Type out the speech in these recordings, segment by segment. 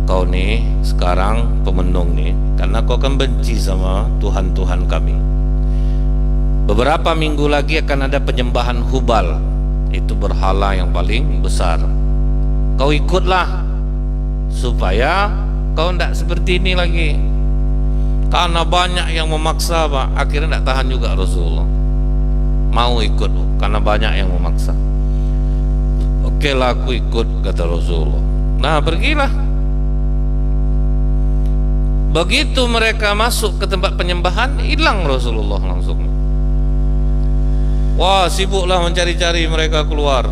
kau nih sekarang pemenung nih, karena kau kan benci sama Tuhan-Tuhan kami. Beberapa minggu lagi akan ada penyembahan Hubal, itu berhala yang paling besar. Kau ikutlah supaya kau tidak seperti ini lagi. Karena banyak yang memaksa, Pak, akhirnya tidak tahan juga Rasulullah, mau ikut karena banyak yang memaksa. Oke lah, aku ikut, kata Rasulullah. Nah, pergilah. Begitu mereka masuk ke tempat penyembahan, hilang Rasulullah langsung. Wah, sibuklah mencari-cari, mereka keluar.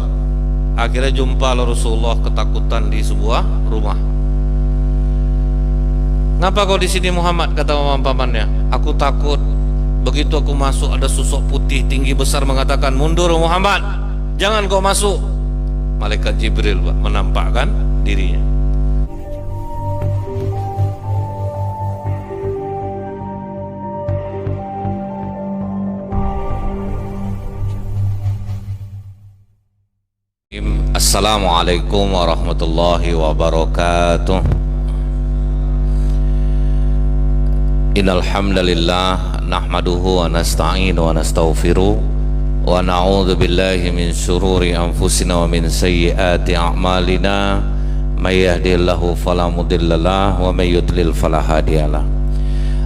Akhirnya jumpa Rasulullah ketakutan di sebuah rumah. Ngapa kau di sini Muhammad, kata paman-pamannya. Aku takut. Begitu aku masuk, ada sosok putih tinggi besar mengatakan, mundur Muhammad, jangan kau masuk. Malaikat Jibril, Pak, menampakkan dirinya. Assalamualaikum warahmatullahi wabarakatuh. Innal hamdalillah nahmaduhu wa nasta'inu wa nastaghfiruh wa na'udzu billahi min syururi anfusina wa min sayyiati a'malina. May yahdihillahu fala mudhillalah wa may yudlil fala hadiyalah.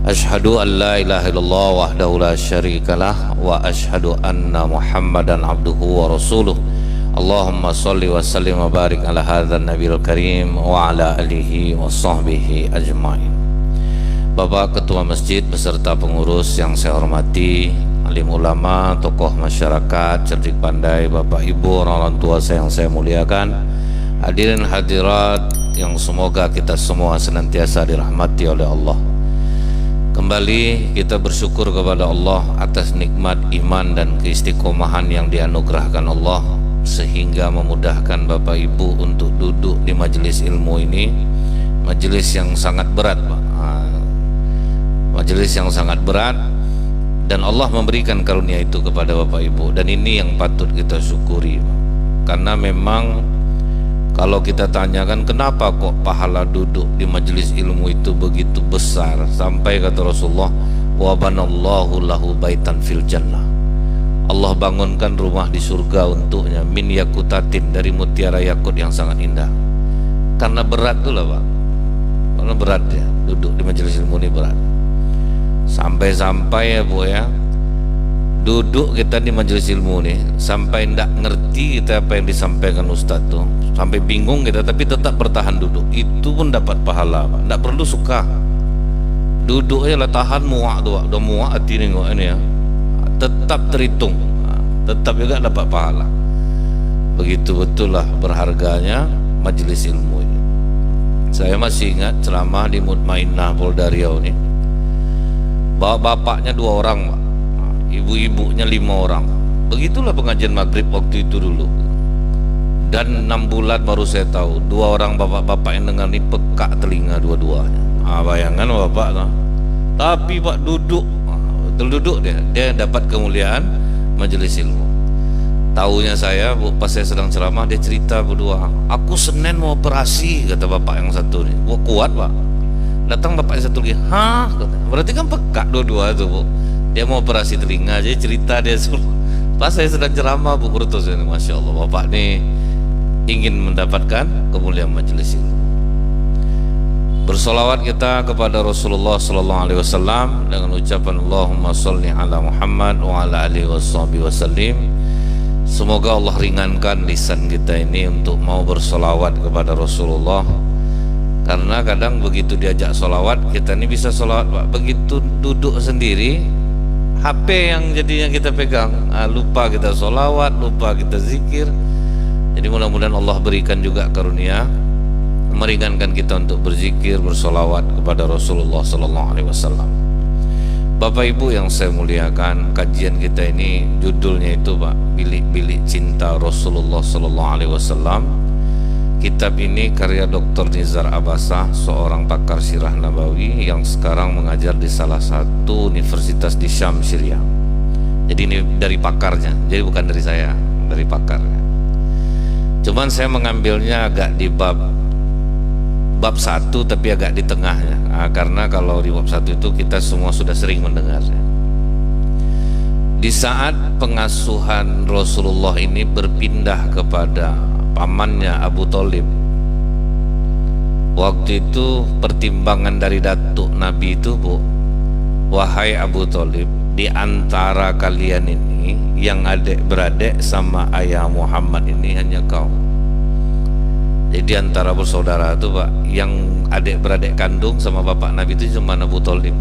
Asyhadu an la ilaha illallah wahdahu la syarikalah wa asyhadu anna Muhammadan abduhu wa rasuluh. Allahumma sholli wa sallim wa barik ala hadzal nabiyil karim wa ala alihi wa sahbihi ajmain. Bapak Ketua Masjid beserta pengurus yang saya hormati, alim ulama, tokoh masyarakat, cerdik pandai, Bapak Ibu, orang tua saya yang saya muliakan, hadirin hadirat yang semoga kita semua senantiasa dirahmati oleh Allah. Kembali kita bersyukur kepada Allah atas nikmat iman dan keistiqomahan yang dianugerahkan Allah, sehingga memudahkan Bapak Ibu untuk duduk di majelis ilmu ini. Majelis yang sangat berat, Pak. Majelis yang sangat berat, dan Allah memberikan karunia itu kepada Bapak Ibu, dan ini yang patut kita syukuri. Karena memang kalau kita tanyakan kenapa kok pahala duduk di majelis ilmu itu begitu besar, sampai kata Rasulullah, wa banallahu lahu baitan fil jannah, Allah bangunkan rumah di surga untuknya, min yakutatin, dari mutiara yakut yang sangat indah. Karena berat itulah, Pak. Karena berat ya, duduk di majelis ilmu ini berat. Sampai-sampai ya Bu ya, duduk kita di majelis ilmu nih, sampai tidak ngerti kita apa yang disampaikan Ustaz tuh, sampai bingung kita, tapi tetap bertahan duduk, itu pun dapat pahala, Pak. Tidak perlu suka, duduk aja lah, tahan, muak tuh, udah muak hati nih kok ini ya, tetap terhitung, tetap juga dapat pahala. Begitu betul lah berharganya majelis ilmu ini. Saya masih ingat ceramah di Mutmainnah Polda Riau nih, bawa bapaknya 2 orang, Pak, ibu-ibunya 5 orang. Begitulah pengajian maghrib waktu itu dulu. Dan 6 bulan baru saya tahu 2 orang bapak-bapak yang dengar ini pekak telinga dua-duanya. Bayangan bapak lah. Tapi Pak duduk, duduk dia dapat kemuliaan majelis ilmu. Taunya saya, Bu, pas saya sedang ceramah, dia cerita berdua, aku Senin mau operasi, kata bapak yang satu nih. Wah, kuat, Pak. Datang bapak yang satu lagi, hah? Berarti kan pekak dua-dua itu, Bu. Dia mau operasi telinga aja, cerita dia. Pas saya sedang ceramah, Bu Kurtus, Masya Allah, bapak nih ingin mendapatkan kemuliaan majelis ilmu. Bersolawat kita kepada Rasulullah Sallallahu Alaihi Wasallam dengan ucapan Allahumma sholli ala Muhammad wa ala alihi wasallim. Semoga Allah ringankan lisan kita ini untuk mau bersolawat kepada Rasulullah. Karena kadang begitu diajak solawat, kita ini bisa solawat, Pak. Begitu duduk sendiri, HP yang jadinya kita pegang, lupa kita solawat, lupa kita zikir. Jadi mudah-mudahan Allah berikan juga karunia meringankan kita untuk berzikir, bersolawat kepada Rasulullah Sallallahu Alaihi Wasallam. Bapak Ibu yang saya muliakan, kajian kita ini judulnya itu, Pak, Bilik-bilik Cinta Rasulullah Sallallahu Alaihi Wasallam. Kitab ini karya Dr. Nizar Abbasah, seorang pakar sirah nabawi yang sekarang mengajar di salah satu universitas di Syam, Syria. Jadi ini dari pakarnya, jadi bukan dari saya, dari pakarnya. Cuman saya mengambilnya agak di bab bab 1 tapi agak di tengahnya. Karena kalau di bab 1 itu kita semua sudah sering mendengarnya. Di saat pengasuhan Rasulullah ini berpindah kepada pamannya Abu Thalib, waktu itu pertimbangan dari datuk Nabi itu, Bu, wahai Abu Thalib, di antara kalian ini yang adik-beradik sama ayah Muhammad ini hanya kau. Jadi antara bersaudara itu, Pak, yang adik-beradik kandung sama bapak Nabi itu cuma Abu Thalib.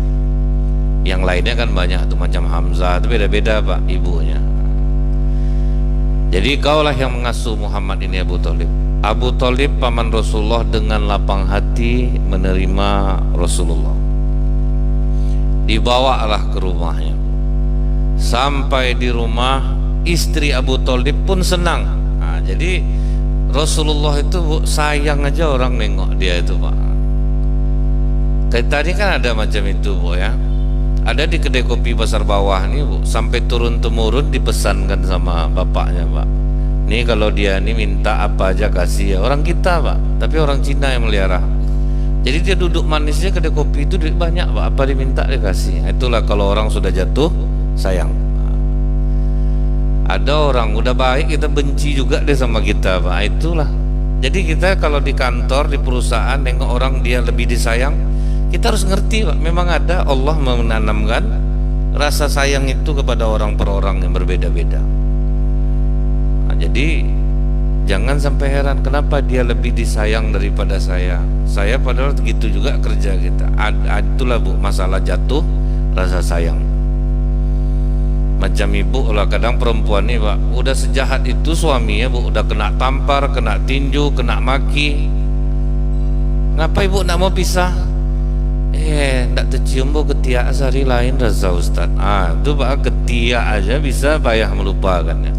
Yang lainnya kan banyak tuh, macam Hamzah, itu beda-beda, Pak, ibunya. Jadi kaulah yang mengasuh Muhammad ini, Abu Thalib. Abu Thalib paman Rasulullah dengan lapang hati menerima Rasulullah. Dibawalah ke rumahnya. Sampai di rumah, istri Abu Thalib pun senang. Jadi Rasulullah itu, Bu, sayang aja orang nengok dia itu, Pak. Kayak tadi kan ada macam itu, Bu, ya. Ada di kedai kopi pasar bawah nih, Bu, sampai turun-temurun dipesankan sama bapaknya, Pak. Nih kalau dia nih minta apa aja kasih ya. Orang kita, Pak, tapi orang Cina yang melihara. Jadi dia duduk manisnya kedai kopi itu duit banyak, Pak. Apa diminta dia kasih. Itulah kalau orang sudah jatuh sayang. Ada orang udah baik kita benci juga dia sama kita, Pak. Itulah. Jadi kita kalau di kantor, di perusahaan nengok orang dia lebih disayang, kita harus ngerti, Pak, memang ada Allah menanamkan rasa sayang itu kepada orang per orang yang berbeda-beda. Jadi jangan sampai heran kenapa dia lebih disayang daripada saya. Saya padahal begitu juga kerja kita. Itulah, Bu, masalah jatuh rasa sayang. Macam ibu lah, kadang perempuan nih, Pak, udah sejahat itu suaminya, Bu, udah kena tampar, kena tinju, kena maki. Ngapa ibu nak mau pisah? Ndak tercium, Bu, ketiak sehari lain rasa Ustaz. Itu, Pak, ketiak aja bisa payah melupakannya.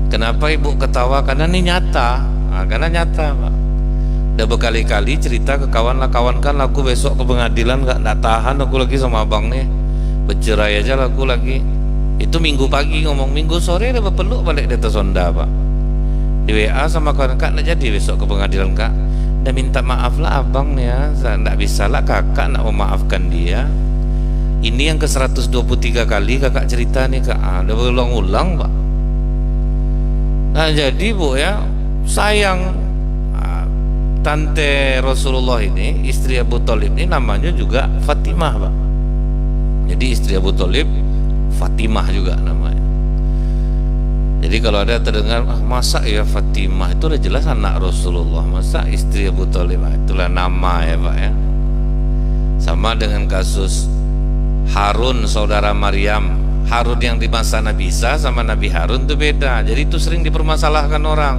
Kenapa ibu ketawa? Karena ini nyata. Karena nyata, Pak. Udah berkali-kali cerita ke kawan lah, kawan kan aku besok ke pengadilan nggak tahan aku lagi sama abang nih, bercerai aja lah aku lagi. Itu minggu pagi ngomong, minggu sore udah berpeluk balik di atas Honda, Pak. Di WA sama kawan, Kak, nggak jadi besok ke pengadilan, Kak. Udah minta maaf lah abang nih ya, nggak bisa lah kakak nak memaafkan dia. Ini yang ke 123 kali kakak cerita nih, Kak. Udah berulang-ulang, Pak. Nah jadi, Bu, ya, sayang tante Rasulullah ini, istri Abu Thalib ini namanya juga Fatimah, Pak. Jadi istri Abu Thalib Fatimah juga namanya. Jadi kalau ada terdengar, masa ya Fatimah, itu udah jelas anak Rasulullah, masa istri Abu Thalib, itulah nama ya, Pak, ya. Sama dengan kasus Harun saudara Maryam. Harun yang di masa Nabi Isa sama Nabi Harun itu beda. Jadi itu sering dipermasalahkan orang.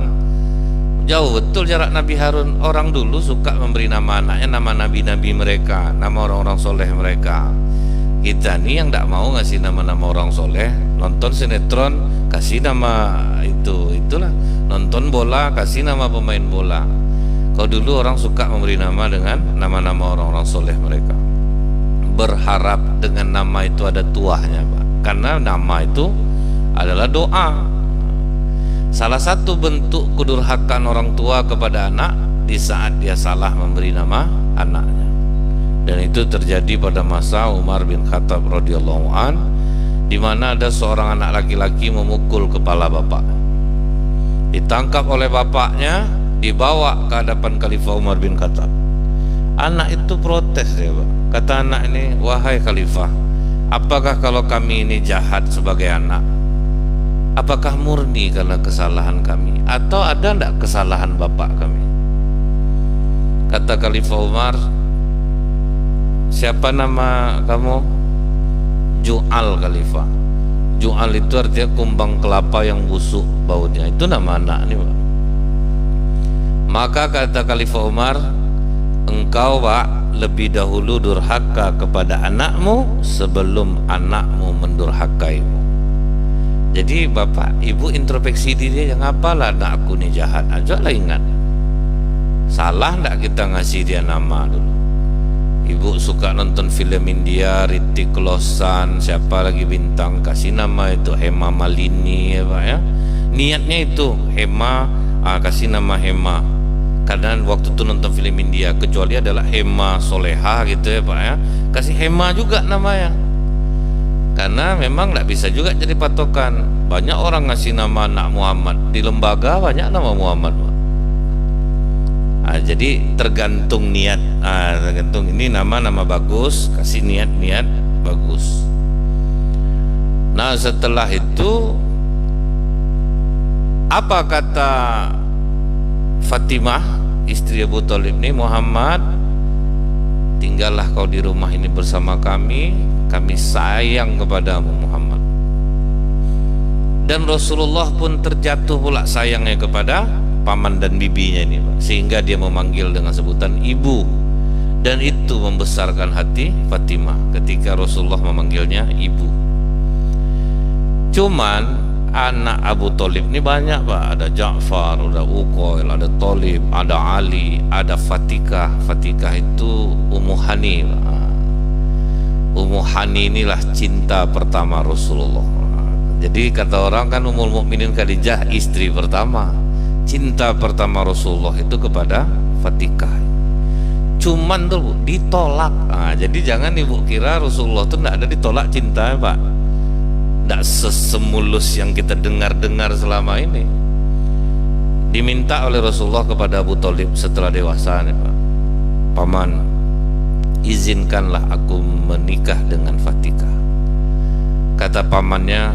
Jauh betul jarak Nabi Harun. Orang dulu suka memberi nama anaknya nama nabi-nabi mereka, nama orang-orang soleh mereka. Kita nih yang tidak mau ngasih nama-nama orang soleh. Nonton sinetron kasih nama itulah. Nonton bola kasih nama pemain bola. Kalau dulu orang suka memberi nama dengan nama-nama orang-orang soleh mereka, berharap dengan nama itu ada tuahnya, Pak. Karena nama itu adalah doa. Salah satu bentuk kedurhakaan orang tua kepada anak di saat dia salah memberi nama anaknya. Dan itu terjadi pada masa Umar bin Khattab radhiyallahu an, di mana ada seorang anak laki-laki memukul kepala bapak. Ditangkap oleh bapaknya, dibawa ke hadapan Khalifah Umar bin Khattab. Anak itu protes dia, Pak. Kata anak ini, wahai Khalifah, apakah kalau kami ini jahat sebagai anak? Apakah murni karena kesalahan kami, atau ada tidak kesalahan bapak kami? Kata Khalifah Umar, siapa nama kamu? Ju'al, Khalifah. Ju'al itu artinya kumbang kelapa yang busuk baunya. Itu nama anak ini, Pak. Maka kata Khalifah Umar, engkau, Pak, lebih dahulu durhaka kepada anakmu sebelum anakmu mendurhakaimu. Jadi bapak ibu introspeksi diri, yang apalah anak aku nih jahat, ajaklah ingat, salah enggak kita ngasih dia nama dulu. Ibu suka nonton film India, Hrithik Roshan, siapa lagi bintang, kasih nama itu Hema Malini, ya, Pak, ya. Niatnya itu Hema, kasih nama Hema. Karena waktu itu nonton film India, kecuali adalah Hema Soleha gitu ya Pak ya, kasih Hema juga namanya, karena memang nggak bisa juga jadi patokan. Banyak orang ngasih nama anak Muhammad, di lembaga banyak nama Muhammad Pak. Jadi tergantung niat, tergantung ini nama bagus, kasih niat bagus. Nah setelah itu apa kata Fatimah istri Abu Thalib ini, Muhammad, tinggallah kau di rumah ini bersama kami sayang kepadamu Muhammad. Dan Rasulullah pun terjatuh pula sayangnya kepada paman dan bibinya ini Pak, sehingga dia memanggil dengan sebutan ibu, dan itu membesarkan hati Fatimah ketika Rasulullah memanggilnya ibu. Cuman anak Abu Thalib ini banyak Pak, ada Ja'far, ada Uqail, ada Thalib, ada Ali, ada Fatikah. Fatikah itu Ummu Hani Pak. Ummu Hani inilah cinta pertama Rasulullah. Jadi kata orang kan Ummul Mukminin Khadijah istri pertama, cinta pertama Rasulullah itu kepada Fatikah. Cuman tuh ditolak. Jadi jangan ibu kira Rasulullah itu tidak ada ditolak cintanya Pak. Tidak sesemulus yang kita dengar-dengar selama ini. Diminta oleh Rasulullah kepada Abu Thalib setelah dewasa nih Pak, paman, izinkanlah aku menikah dengan Fatikah. Kata pamannya,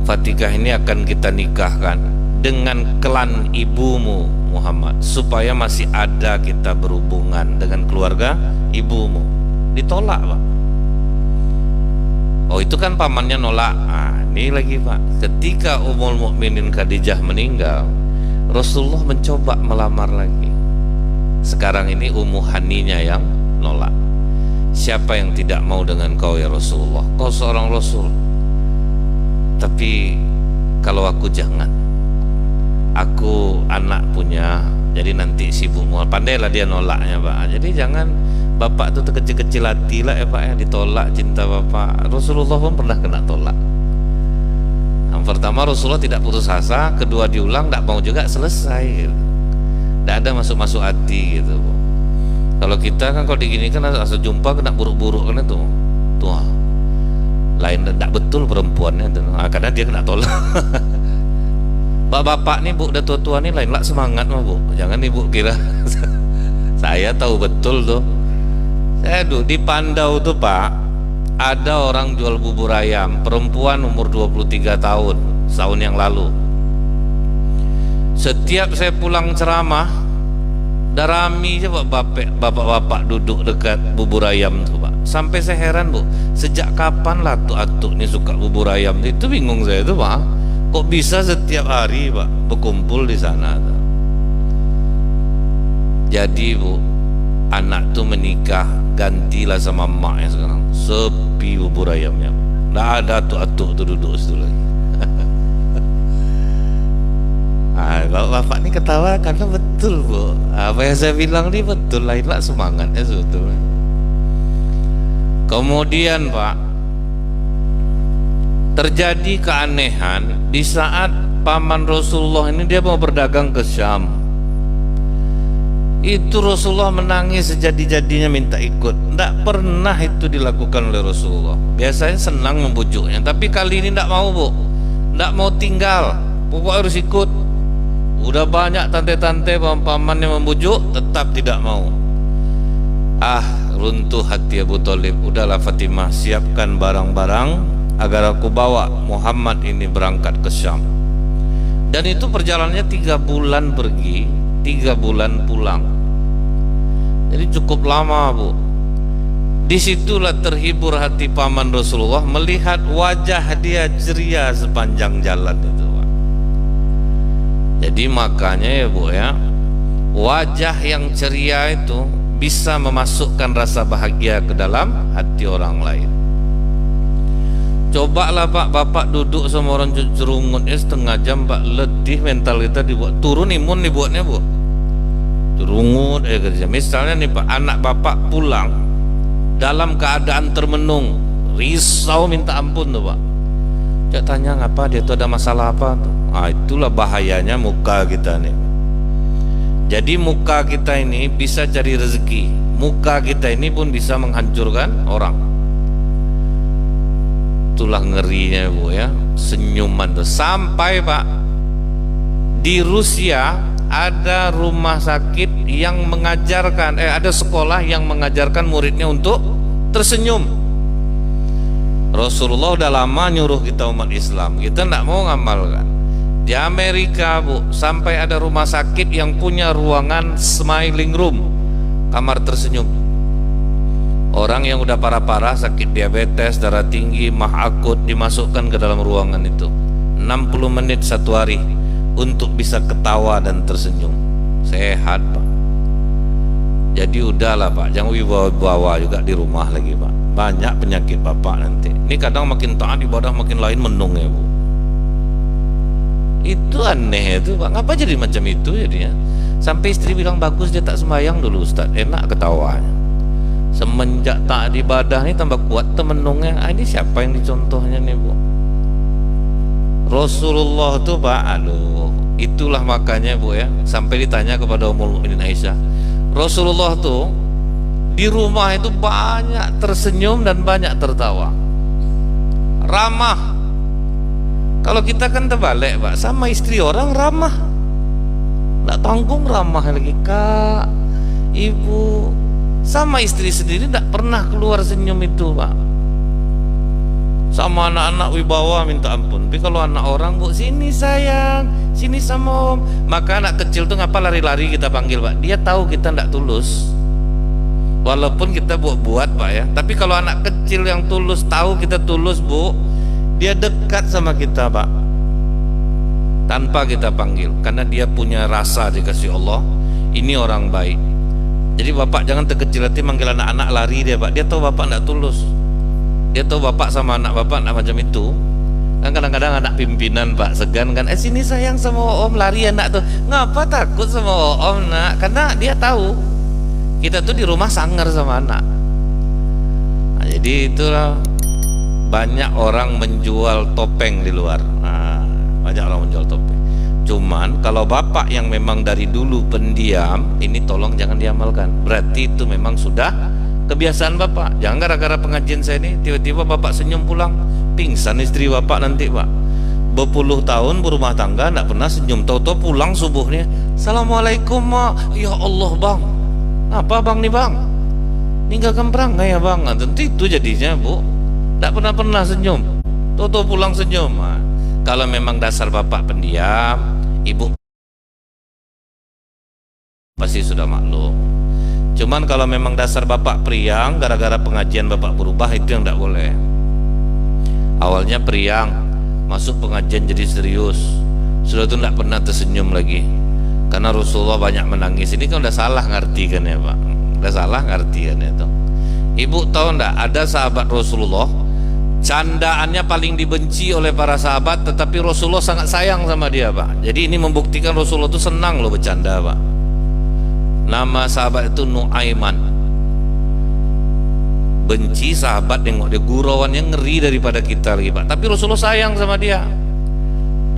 Fatikah ini akan kita nikahkan dengan klan ibumu Muhammad, supaya masih ada kita berhubungan dengan keluarga ibumu. Ditolak Pak. Oh itu kan pamannya nolak. Ini lagi Pak, ketika Ummul Mukminin Khadijah meninggal, Rasulullah mencoba melamar lagi. Sekarang ini Ummu Haninya yang nolak. Siapa yang tidak mau dengan kau ya Rasulullah? Kau seorang Rasul. Tapi kalau aku jangan. Aku anak punya, jadi nanti sibuk. Pandailah dia nolaknya Pak. Jadi jangan bapak itu terkecil-kecil hati lah ya Pak ya, ditolak cinta bapak. Rasulullah pun pernah kena tolak. Yang pertama Rasulullah tidak putus asa, kedua diulang tidak mau juga selesai gitu. Tidak ada masuk-masuk hati gitu. Kalau kita kan kalau diginikan asal jumpa kena buruk-buruk kan itu tuh lain, tidak betul perempuannya tuh. Karena dia kena tolak. Bapak nih Bu, udah tua-tua nih lain lah semangat mah Bu. Jangan ibu kira saya tahu betul tuh. Saya di Pandau tuh Pak, ada orang jual bubur ayam, perempuan umur 23 tahun, setahun yang lalu. Setiap saya pulang ceramah, darami aja bapak-bapak duduk dekat bubur ayam tuh Pak. Sampai saya heran Bu, sejak kapan lah atuk ini suka bubur ayam? Itu bingung saya tuh Pak. Kok bisa setiap hari Pak berkumpul di sana tuh. Jadi Bu, anak tuh menikah, gantilah sama emaknya sekarang, sepi bubur ayamnya, nggak ada atuk-atuk tuh duduk situ lagi. Bapak ini ketawa karena betul Bu, apa yang saya bilang ini betul, lainlah semangatnya sebetulnya. Kemudian Pak, terjadi keanehan di saat paman Rasulullah ini dia mau berdagang ke Syam. Itu Rasulullah menangis sejadi-jadinya minta ikut. Tidak pernah itu dilakukan oleh Rasulullah. Biasanya senang membujuknya, tapi kali ini tidak mau Bu, tidak mau tinggal, pokoknya harus ikut. Udah banyak tante-tante paman yang membujuk, tetap tidak mau. Runtuh hati Abu Thalib. Udahlah Fatimah, siapkan barang-barang agar aku bawa Muhammad ini berangkat ke Syam. Dan itu perjalanannya 3 bulan pergi, 3 bulan pulang. Jadi cukup lama Bu. Disitulah terhibur hati paman Rasulullah melihat wajah dia ceria sepanjang jalan itu Pak. Jadi makanya ya Bu ya, wajah yang ceria itu bisa memasukkan rasa bahagia ke dalam hati orang lain. Cobalah Pak, bapak duduk sama orang cerungut setengah jam Pak, letih mental kita dibuat turun, imun dibuatnya Bu. Cerungut kerja. Misalnya nih Pak, anak bapak pulang dalam keadaan termenung, risau minta ampun tuh Pak. Cak tanya ngapa dia tuh, ada masalah apa tuh? Itulah bahayanya muka kita nih. Jadi muka kita ini bisa cari rezeki, muka kita ini pun bisa menghancurkan orang. Itulah ngerinya Bu ya, senyuman tuh. Sampai Pak, di Rusia ada rumah sakit yang mengajarkan, ada sekolah yang mengajarkan muridnya untuk tersenyum. Rasulullah udah lama nyuruh kita umat Islam, kita tidak mau ngamalkan. Di Amerika Bu, sampai ada rumah sakit yang punya ruangan smiling room, kamar tersenyum. Orang yang udah parah-parah, sakit diabetes, darah tinggi, mah akut, dimasukkan ke dalam ruangan itu 60 menit satu hari untuk bisa ketawa dan tersenyum. Sehat Pak. Jadi udahlah Pak, jangan wibawa-wibawa juga di rumah lagi Pak. Banyak penyakit Bapak nanti. Ini kadang makin taat ibadah makin lain menung ya Bu. Itu aneh itu Pak, ngapa jadi macam itu jadinya? Sampai istri bilang bagus dia tak sembahyang dulu Ustaz, enak ketawanya. Semenjak tak ibadah ini tambah kuat temenungnya. Ini siapa yang dicontohnya nih Bu? Rasulullah tuh Pak, aduh, itulah makanya Bu ya, sampai ditanya kepada Ummul Mukminin Aisyah, Rasulullah tuh di rumah itu banyak tersenyum dan banyak tertawa, ramah. Kalau kita kan terbalik Pak, sama istri orang ramah, nggak tanggung ramah lagi Kak, Ibu. Sama istri sendiri nggak pernah keluar senyum itu Pak. Sama anak-anak wibawa minta ampun. Tapi kalau anak orang Bu, sini sayang, sini sama om. Maka anak kecil tuh ngapa lari-lari kita panggil Pak? Dia tahu kita nggak tulus, walaupun kita buat-buat Pak ya. Tapi kalau anak kecil yang tulus, tahu kita tulus Bu, dia dekat sama kita Pak, tanpa kita panggil, karena dia punya rasa dikasih Allah, ini orang baik. Jadi Bapak jangan terkecil hati manggil anak-anak lari dia Pak. Dia tahu Bapak tidak tulus, dia tahu Bapak sama anak Bapak tidak macam itu. Kan kadang-kadang anak pimpinan Pak segan kan, sini sayang sama om, lari anak tuh. Ngapa takut sama om nak? Karena dia tahu kita tuh di rumah sangar sama anak. Nah, jadi itulah banyak orang menjual topeng di luar. Nah, banyak orang menjual topeng. Cuman kalau Bapak yang memang dari dulu pendiam, ini tolong jangan diamalkan. Berarti itu memang sudah kebiasaan Bapak. Jangan gara-gara pengajian saya ini tiba-tiba Bapak senyum pulang, pingsan istri Bapak nanti Pak. Berpuluh tahun berumah tangga tidak pernah senyum, tahu-tahu pulang subuhnya, Assalamualaikum Mak. Ya Allah Bang, apa Bang nih Bang? Ninggalkan perangai ya Bang. Nah, tentu itu jadinya Bu, tidak pernah senyum, tahu-tahu pulang senyum. Nah, kalau memang dasar Bapak pendiam, Ibu pasti sudah maklum. Cuman kalau memang dasar Bapak periang, gara-gara pengajian Bapak berubah, itu yang tidak boleh. Awalnya periang, masuk pengajian jadi serius, sudah itu tidak pernah tersenyum lagi, karena Rasulullah banyak menangis. Ini kan udah salah ngerti kan ya Pak, udah salah ngerti kan itu. Ibu tahu enggak, ada sahabat Rasulullah candaannya paling dibenci oleh para sahabat, tetapi Rasulullah sangat sayang sama dia Pak. Jadi ini membuktikan Rasulullah itu senang loh bercanda Pak. Nama sahabat itu Nuaiman. Benci sahabat, nengok dia gurauannya ngeri daripada kita lagi Pak, tapi Rasulullah sayang sama dia.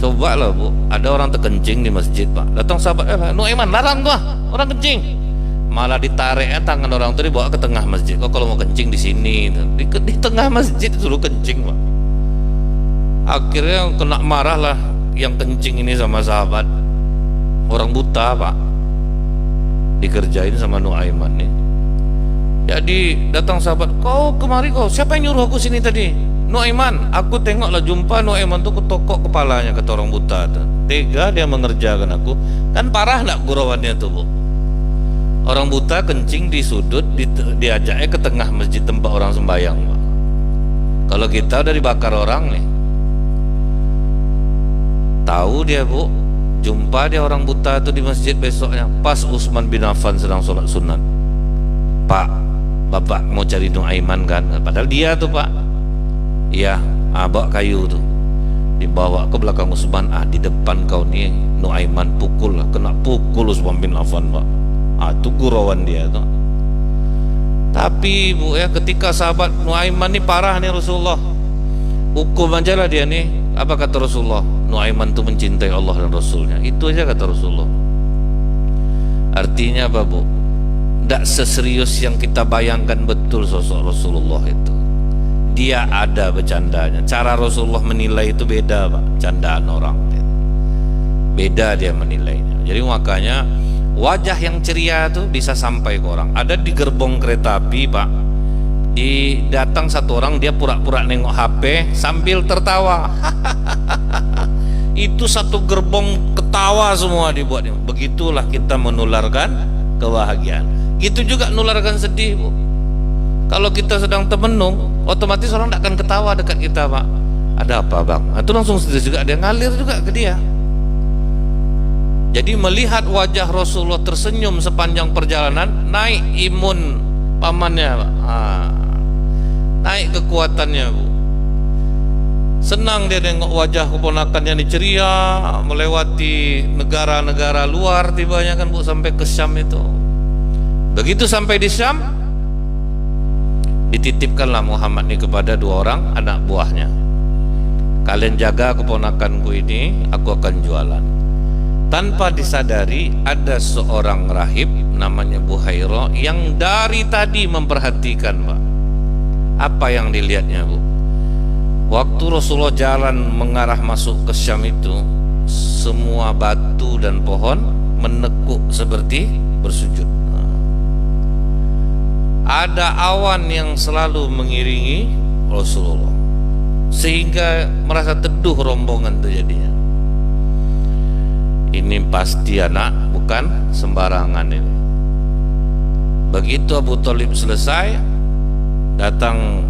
Coba lah Bu, ada orang terkencing di masjid Pak, datang sahabat, Nuaiman larang gua, orang kencing. Malah ditarik tangan orang itu dibawa ke tengah masjid. Kok kalau mau kencing di sini, di tengah masjid suruh kencing Pak. Akhirnya kena marah lah yang kencing ini sama sahabat. Orang buta Pak, dikerjain sama Nuaiman nih. Jadi datang sahabat, kau kemari kau, siapa yang nyuruh aku sini tadi? Nuaiman. Aku tengoklah jumpa Nuaiman tuh ketokok kepalanya, kata orang buta tuh. Tega dia mengerjakan aku. Kan parah nak gurauannya tuh Bu. Orang buta kencing di sudut, diajaknya ke tengah masjid tempat orang sembahyang Pak. Kalau kita udah dibakar orang nih, tahu dia Bu, jumpa dia orang buta itu di masjid besoknya, pas Utsman bin Affan sedang sholat sunat. Pak, Bapak mau cari Nuaiman kan? Padahal dia tuh Pak, iya, bawa kayu tuh, dibawa ke belakang Utsman. Di depan kau nih Nuaiman, pukul lah, kena pukul Utsman bin Affan Pak. Itu gurauan dia tuh. Tapi Bu ya, ketika sahabat Nuaiman nih parah nih Rasulullah, hukum aja lah dia nih. Apa kata Rasulullah? Nuaiman tuh mencintai Allah dan Rasulnya. Itu aja kata Rasulullah. Artinya apa, Bu? Tidak seserius yang kita bayangkan betul sosok Rasulullah itu. Dia ada bercandanya. Cara Rasulullah menilai itu beda, Pak. Candaan orang beda dia menilainya. Jadi makanya wajah yang ceria itu bisa sampai ke orang. Ada di gerbong kereta api, Pak, datang satu orang, dia pura-pura nengok HP sambil tertawa. Itu satu gerbong ketawa semua dibuatnya. Begitulah kita menularkan kebahagiaan. Itu juga menularkan sedih, Bu. Kalau kita sedang termenung, otomatis orang tidak akan ketawa dekat kita, Pak. Ada apa, Bang? Itu langsung sedih juga, dia ngalir juga ke dia. Jadi melihat wajah Rasulullah tersenyum sepanjang perjalanan, naik imun pamannya, Pak. Naik kekuatannya, Bu. Senang dia nengok wajah keponakannya ini ceria, melewati negara-negara luar tibanya kan, Bu, sampai ke Syam itu. Begitu sampai di Syam, dititipkanlah Muhammad ini kepada dua orang anak buahnya. Kalian jaga keponakanku ini, aku akan jualan. Tanpa disadari ada seorang rahib namanya Buhairah yang dari tadi memperhatikan, Pak. Apa yang dilihatnya, Bu? Waktu Rasulullah jalan mengarah masuk ke Syam itu, semua batu dan pohon menekuk seperti bersujud. Ada awan yang selalu mengiringi Rasulullah, sehingga merasa teduh rombongan terjadinya. Ini pasti anak, bukan sembarangan ini. Begitu Abu Thalib selesai, datang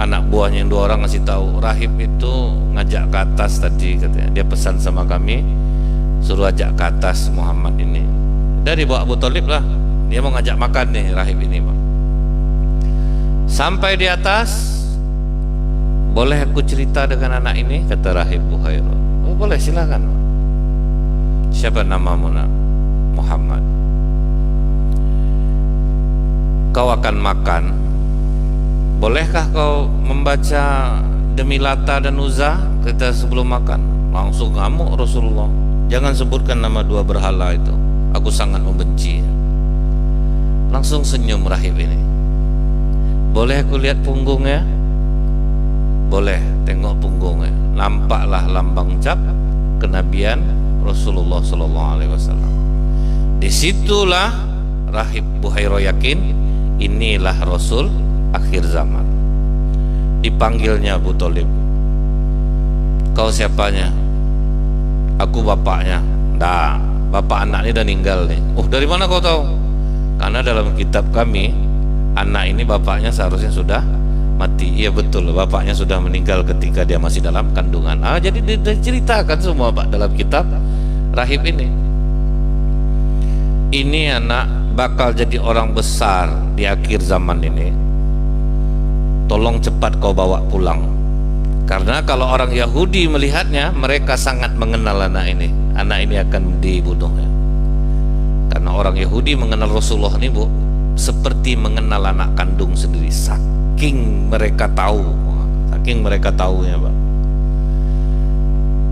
anak buahnya yang dua orang ngasih tahu, rahib itu ngajak ke atas tadi, katanya. Dia pesan sama kami suruh ajak ke atas Muhammad ini. Dari bawa Abu Thalib lah, dia mau ngajak makan nih rahib ini, Pak. Sampai di atas, boleh aku cerita dengan anak ini, kata rahib Buhairah. Oh boleh, silakan. Siapa namamu, nak? Muhammad. Kau akan makan, bolehkah kau membaca demi Lata dan Uzza kita sebelum makan? Langsung ngamuk Rasulullah. Jangan sebutkan nama dua berhala itu, aku sangat membenci. Langsung senyum rahib ini. Boleh aku lihat punggungnya? Boleh, tengok punggungnya. Nampaklah lambang cap kenabian Rasulullah SAW. Disitulah rahib Buhairah yakin inilah Rasul akhir zaman. Dipanggilnya Abu Thalib. Kau siapanya? Aku bapaknya. Nah, bapak anak ini udah meninggal nih. Oh, dari mana kau tahu? Karena dalam kitab kami, anak ini bapaknya seharusnya sudah mati. Iya betul, bapaknya sudah meninggal ketika dia masih dalam kandungan. Jadi diceritakan semua, Pak, dalam kitab rahib ini. Ini anak bakal jadi orang besar di akhir zaman ini. Tolong cepat kau bawa pulang. Karena kalau orang Yahudi melihatnya, mereka sangat mengenal anak ini. Anak ini akan dibunuhnya. Karena orang Yahudi mengenal Rasulullah ini, Bu, seperti mengenal anak kandung sendiri. Saking mereka tahu, saking mereka tahunya, Pak.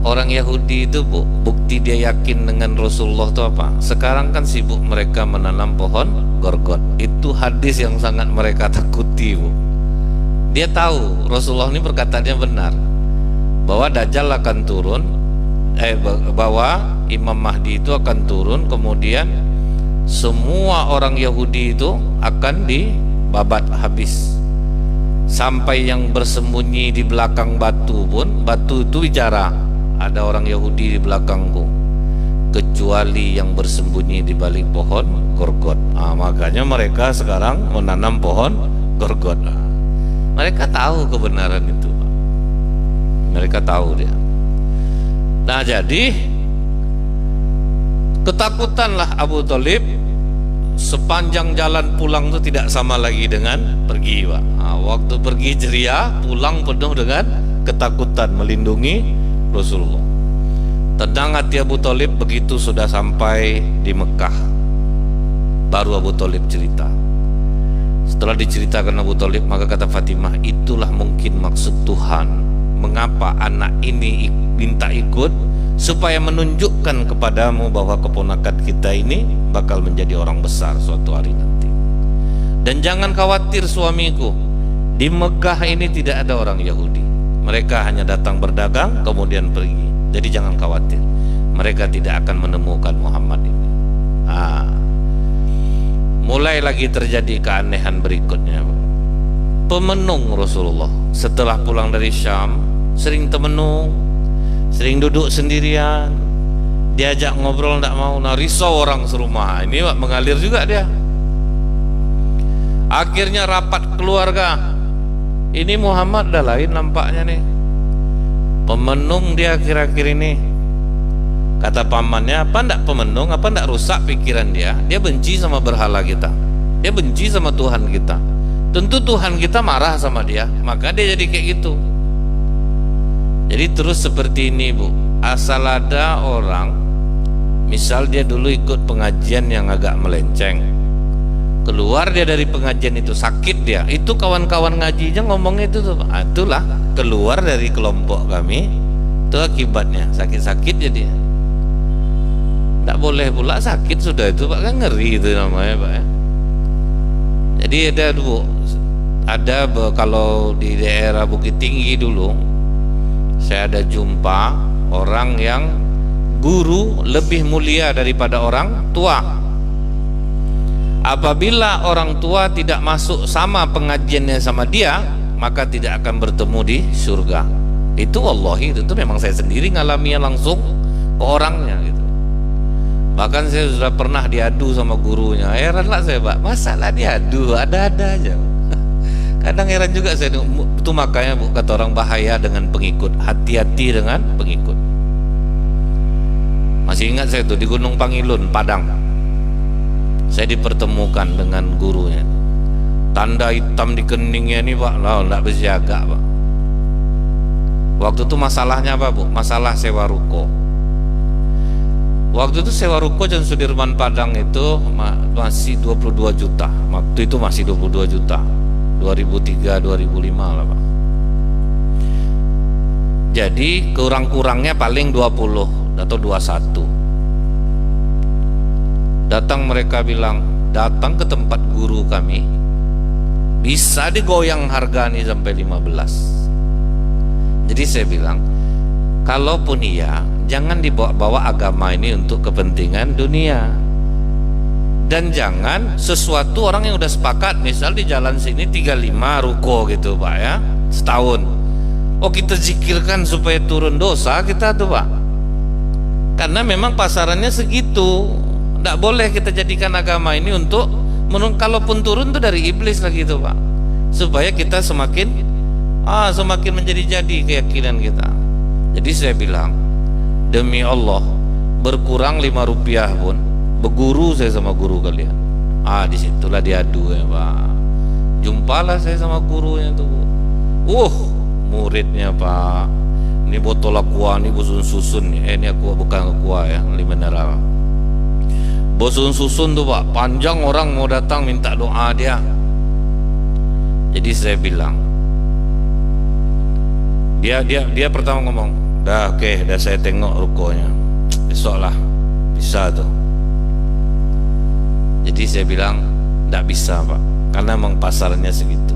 Orang Yahudi itu, Bu, bukti dia yakin dengan Rasulullah itu apa? Sekarang kan sibuk mereka menanam pohon gorgot. Itu hadis yang sangat mereka takuti, Bu. Dia tahu Rasulullah ini perkataannya benar, bahwa Dajjal akan turun, bahwa Imam Mahdi itu akan turun, kemudian semua orang Yahudi itu akan dibabat habis. Sampai yang bersembunyi di belakang batu pun, batu itu bicara, ada orang Yahudi di belakangku, kecuali yang bersembunyi di balik pohon gorgot. Makanya mereka sekarang menanam pohon gorgot. Mereka tahu kebenaran itu, Pak. Mereka tahu dia. Nah, jadi ketakutanlah Abu Thalib. Sepanjang jalan pulang itu tidak sama lagi dengan pergi, Pak. Waktu pergi ceria, pulang penuh dengan ketakutan, melindungi Rasulullah. Tenang hati Abu Thalib begitu sudah sampai di Mekah. Baru Abu Thalib cerita. Setelah diceritakan Abu Thalib, maka kata Fatimah, itulah mungkin maksud Tuhan mengapa anak ini minta ikut supaya menunjukkan kepadamu bahwa keponakan kita ini bakal menjadi orang besar suatu hari nanti. Dan jangan khawatir suamiku, di Mekah ini tidak ada orang Yahudi. Mereka hanya datang berdagang kemudian pergi. Jadi jangan khawatir, mereka tidak akan menemukan Muhammad ini. Mulai lagi terjadi keanehan berikutnya. Pemenung Rasulullah setelah pulang dari Syam sering temenung, sering duduk sendirian, diajak ngobrol tidak mau. Nah, risau orang serumah ini mengalir juga dia. Akhirnya rapat keluarga, ini Muhammad dah lain nampaknya nih, pemenung dia akhir-akhir ini. Kata pamannya, apa ndak pemenung, apa ndak rusak pikiran dia. Dia benci sama berhala kita, dia benci sama Tuhan kita. Tentu Tuhan kita marah sama dia, maka dia jadi kayak gitu. Jadi terus seperti ini Bu, asal ada orang, misal dia dulu ikut pengajian yang agak melenceng, keluar dia dari pengajian itu sakit dia, itu kawan-kawan ngajinya ngomongnya itu tuh, itulah keluar dari kelompok kami, itu akibatnya sakit-sakit jadi. Tidak boleh pula sakit sudah itu Pak, kan ngeri itu namanya Pak ya. Jadi ada kalau di daerah Bukit Tinggi dulu, saya ada jumpa orang yang guru lebih mulia daripada orang tua. Apabila orang tua tidak masuk sama pengajiannya sama dia, maka tidak akan bertemu di surga. Itu wallahi, itu memang saya sendiri ngalaminya langsung ke orangnya gitu. Bahkan saya sudah pernah diadu sama gurunya. Heran lah saya Pak, masalah diadu ada-ada aja. Kadang heran juga saya. Itu makanya Bu, kata orang bahaya dengan pengikut, hati-hati dengan pengikut. Masih ingat saya tuh di Gunung Pangilun, Padang, saya dipertemukan dengan gurunya. Tanda hitam di keningnya ini Pak, lah enggak bersiaga Pak. Waktu itu masalahnya apa Bu? Masalah sewa ruko. Waktu itu sewa ruko Jalan Sudirman Padang itu masih 22 juta. Waktu itu masih 22 juta. 2003 2005 lah Pak. Jadi kurang-kurangnya paling 20 atau 21. Datang mereka bilang, datang ke tempat guru kami, bisa digoyang harga nih sampai 15. Jadi saya bilang, kalaupun iya, jangan dibawa-bawa agama ini untuk kepentingan dunia. Dan jangan sesuatu orang yang udah sepakat, misal di jalan sini 35 ruko gitu Pak ya, setahun. Oh kita zikirkan supaya turun dosa kita tuh Pak. Karena memang pasarannya segitu. Tidak boleh kita jadikan agama ini untuk kalaupun turun tuh dari iblis lagi tuh Pak. Supaya kita semakin menjadi-jadi keyakinan kita. Jadi saya bilang, demi Allah, berkurang 5 rupiah pun berguru saya sama guru kalian. Disitulah diadu ya Pak. Jumpalah saya sama gurunya tuh. Muridnya Pak, ini botol aqua, ini bosun susun nih. Ini aqua bukan aqua ya, ini mineral. Bosun susun tuh Pak, panjang orang mau datang minta doa dia. Jadi saya bilang, dia pertama ngomong, dah oke, dah saya tengok rukonya, besok lah bisa tuh. Jadi saya bilang tidak bisa Pak, karena memang pasarnya segitu.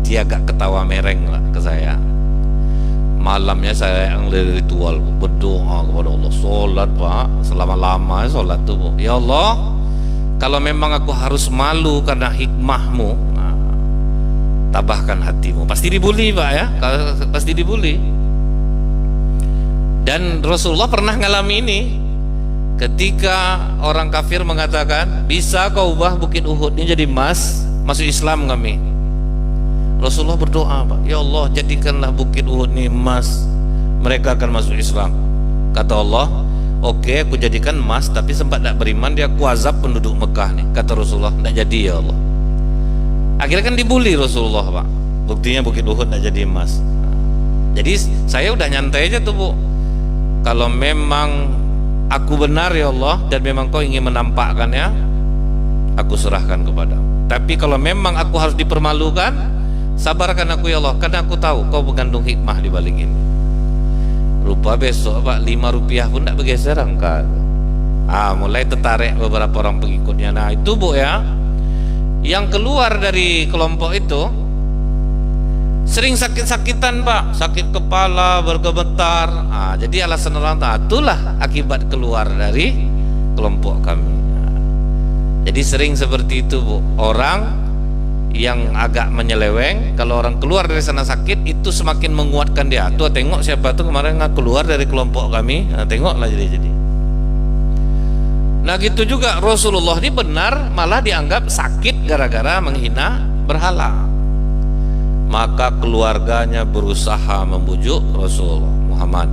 Dia agak ketawa mereng lah ke saya. Malamnya saya yang ritual berdoa kepada Allah, sholat Pak, selama-lama sholat tuh. Ya Allah, kalau memang aku harus malu karena hikmahmu, tabahkan hatimu. Pasti dibully Pak ya, pasti dibully. Dan Rasulullah pernah ngalami ini. Ketika orang kafir mengatakan, bisa kau ubah Bukit Uhud ini jadi emas, masuk Islam kami. Rasulullah berdoa Pak, ya Allah jadikanlah Bukit Uhud ini emas, mereka akan masuk Islam. Kata Allah, oke, aku jadikan emas, tapi sempat tidak beriman dia, aku azab penduduk Mekah nih. Kata Rasulullah, tidak jadi ya Allah. Akhirnya kan dibully Rasulullah Pak, buktinya Bukit Uhud tidak jadi emas. Jadi saya udah nyantai aja tuh Bu, kalau memang aku benar ya Allah, dan memang kau ingin menampakkannya, aku serahkan kepadamu. Tapi kalau memang aku harus dipermalukan, sabarkan aku ya Allah, karena aku tahu kau mengandung hikmah di balik ini. Rupa besok Pak 5 rupiah pun tidak bergeser angka. Mulai tertarik beberapa orang pengikutnya. Nah itu Bu ya, yang keluar dari kelompok itu sering sakit-sakitan Pak, sakit kepala, bergemetar. Jadi alasan orang itulah akibat keluar dari kelompok kami. Jadi sering seperti itu Bu, orang yang agak menyeleweng, kalau orang keluar dari sana sakit itu semakin menguatkan dia. Tuh tengok siapa tuh kemarin nggak keluar dari kelompok kami, tengoklah jadi. Nah gitu juga Rasulullah ini benar malah dianggap sakit gara-gara menghina berhala. Maka keluarganya berusaha membujuk Rasulullah, Muhammad,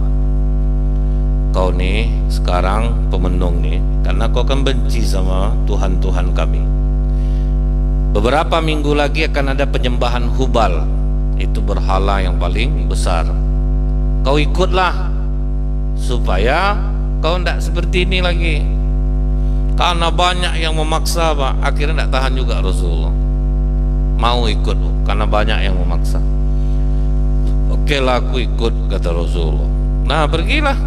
kau nih sekarang pemenung nih, karena kau kan benci sama Tuhan-Tuhan kami. Beberapa minggu lagi akan ada penyembahan Hubal, itu berhala yang paling besar. Kau ikutlah supaya kau tidak seperti ini lagi. Karena banyak yang memaksa Pak, akhirnya tidak tahan juga Rasulullah, mau ikut karena banyak yang memaksa. Oke lah aku ikut, kata Rasulullah. Nah pergilah.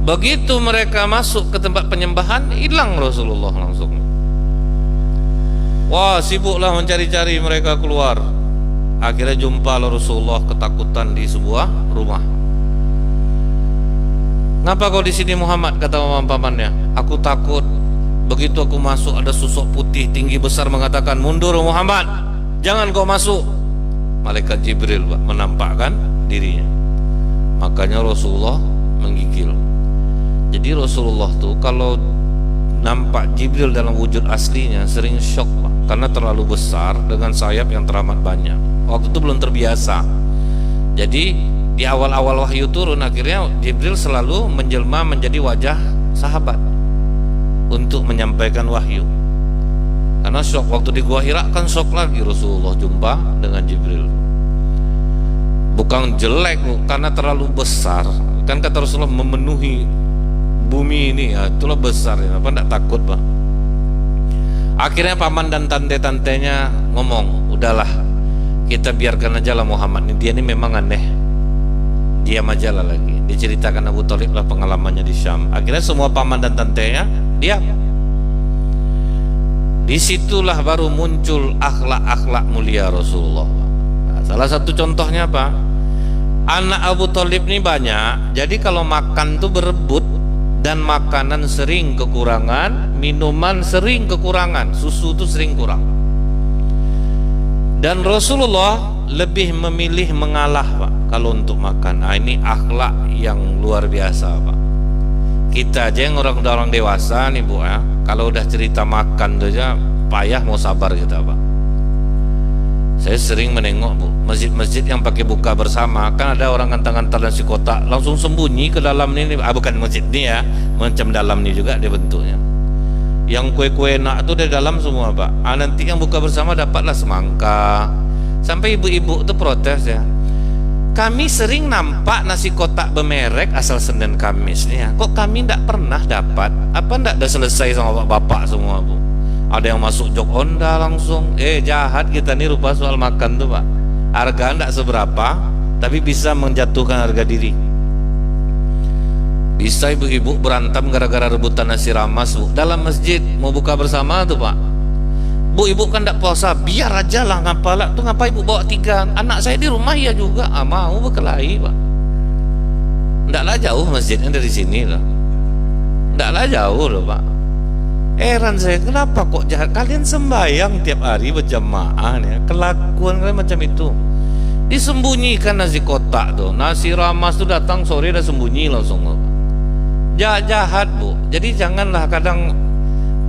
Begitu mereka masuk ke tempat penyembahan, hilang Rasulullah langsung. Wah sibuklah mencari-cari mereka keluar. Akhirnya jumpa Rasulullah ketakutan di sebuah rumah. Ngapa kau di sini Muhammad, kata pamannya. Aku takut. Begitu aku masuk ada sosok putih tinggi besar mengatakan, mundur Muhammad, jangan kau masuk. Malaikat Jibril Pak, menampakkan dirinya. Makanya Rasulullah menggigil. Jadi Rasulullah tuh kalau nampak Jibril dalam wujud aslinya sering shock Pak, karena terlalu besar dengan sayap yang teramat banyak. Waktu itu belum terbiasa. Jadi di awal-awal wahyu turun, akhirnya Jibril selalu menjelma menjadi wajah sahabat untuk menyampaikan wahyu. Karena shock waktu di Gua Hira kan shock lagi Rasulullah jumpa dengan Jibril. Bukan jelek karena terlalu besar. Kan kata Rasulullah memenuhi bumi ini, ya, itulah besar ya. Apa enggak takut Pak? Akhirnya paman dan tante-tantenya ngomong, udahlah kita biarkan aja lah Muhammad ini, dia ini memang aneh, diam aja lah lagi. Diceritakan Abu Thalib lah pengalamannya di Syam. Akhirnya semua paman dan tantenya diam. Disitulah baru muncul akhlak-akhlak mulia Rasulullah. Nah, salah satu contohnya apa? Anak Abu Thalib ini banyak, jadi kalau makan tuh berebut, dan makanan sering kekurangan, minuman sering kekurangan, susu tuh sering kurang. Dan Rasulullah lebih memilih mengalah Pak kalau untuk makan. Ini akhlak yang luar biasa Pak. Kita aja yang orang dewasa nih Bu ya, kalau udah cerita makan tuh aja payah mau sabar kita Pak. Saya sering menengok Bu, masjid-masjid yang pakai buka bersama, kan ada orang ngantar-ngantar nasi kotak langsung sembunyi ke dalam ini. Bukan masjid ini ya, macam dalam ini juga dia bentuknya. Yang kue-kue enak tuh dari dalam semua Pak. Nanti yang buka bersama dapatlah semangka. Sampai ibu-ibu tuh protes ya, kami sering nampak nasi kotak bermerek asal Senin Kamis nih ya, kok kami tidak pernah dapat. Apa tidak udah selesai sama bapak semua Bu? Ada yang masuk jok Honda langsung. Jahat kita nih rupa soal makan tuh Pak. Harga tidak seberapa, tapi bisa menjatuhkan harga diri. Bisa ibu-ibu berantem gara-gara rebutan nasi ramas Bu, dalam masjid mau buka bersama tuh Pak. Bu, ibu kan tidak puasa, biar aja lah, ngapalah tuh, ngapa ibu bawa 3 anak saya di rumah ya juga, mau berkelahi Pak. Tidaklah jauh masjidnya dari sini lah, tidaklah jauh loh Pak. Heran saya, kenapa kok jahat? Kalian sembahyang tiap hari berjamaah ya, kelakuan kalian macam itu. Disembunyikan nasi kotak tuh, nasi ramas tuh datang sore udah sembunyi langsung. Jahat Bu. Jadi janganlah kadang